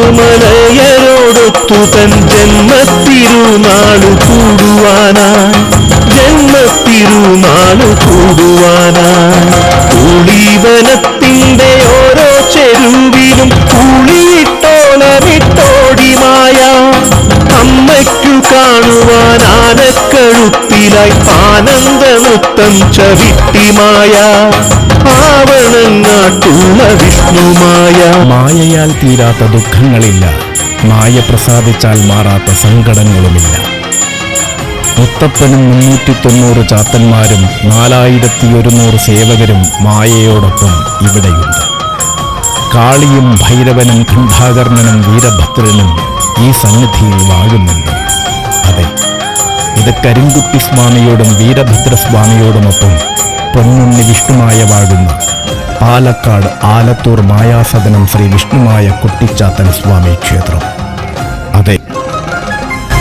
ഏഴുമലയരോടൊത്തു തൻ ജന്മത്തിരുനാളു കൂടുവാനായി പുളിവനത്തിന്റെ ഓരോ ചെരുവിലും പുളിയിട്ടോലമിട്ടോടിമായ അമ്മയ്ക്കു കാണുവാൻ ആനക്കഴുത്തിലായി ആനന്ദനൃത്തം ചവിട്ടിമായ ആവണങ്ങാട്ടുള്ള വിഷ്ണുമായ. മായയാൽ തീരാത്ത ദുഃഖങ്ങളില്ല, മായ പ്രസാദിച്ചാൽ മാറാത്ത സങ്കടങ്ങളുമില്ല. മുത്തപ്പനും 390 ചാത്തന്മാരും 4100 സേവകരും മായയോടൊപ്പം ഇവിടെയുണ്ട്. കാളിയും ഭൈരവനും ഖണ്ഡാകർണനും വീരഭദ്രനും ഈ സന്നിധിയിൽ വാഴുന്നുണ്ട്. അതെ, ഇത് കരിങ്കുട്ടി സ്വാമിയോടും വീരഭദ്രസ്വാമിയോടുമൊപ്പം പൊന്നുണ്ണി വിഷ്ണുമായ വാഴുന്ന പാലക്കാട് ആലത്തൂർ മായാസദനം ശ്രീ വിഷ്ണുമായ കുട്ടിച്ചാത്തൻ സ്വാമി ക്ഷേത്രം. അതെ,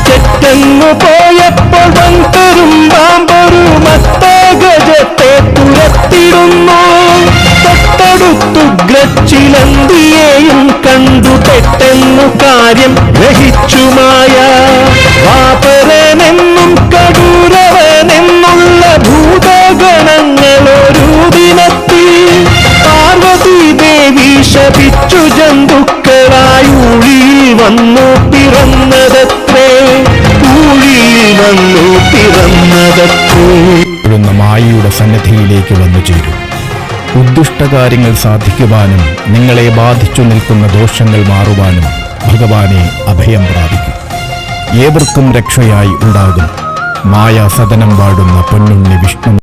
ചെറ്റങ്ങു പോയപ്പോൾ വൻകരും പാമ്പൊരു മത്തഗജത്തെ തുരത്തിടുന്നു. തൊട്ടടുത്തുഗ്രച്ചിലന്തിയെയും കണ്ടു പെട്ടെന്നു കാര്യം ഗ്രഹിച്ചുമായ. വാപരനെന്നും കടൂരവനെന്നുള്ള ഭൂതഗണങ്ങളൊരു ദിനത്തിൽ പാർവതി ദേവി ശപിച്ചു ജന്തുക്കളായി ഊഴിയിൽ വന്നു പിറന്നതത്രേ. മായയുടെ സന്നിധിയിലേക്ക് വന്നു ചേരും. ഉദ്ദിഷ്ടകാര്യങ്ങൾ സാധിക്കുവാനും നിങ്ങളെ ബാധിച്ചു നിൽക്കുന്ന ദോഷങ്ങൾ മാറുവാനും ഭഗവാനെ അഭയം പ്രാപിക്കും. ഏവർക്കും രക്ഷയായി ഉണ്ടാകും മായാസദനം വാഴുന്ന പൊന്നുണ്ണി വിഷ്ണു.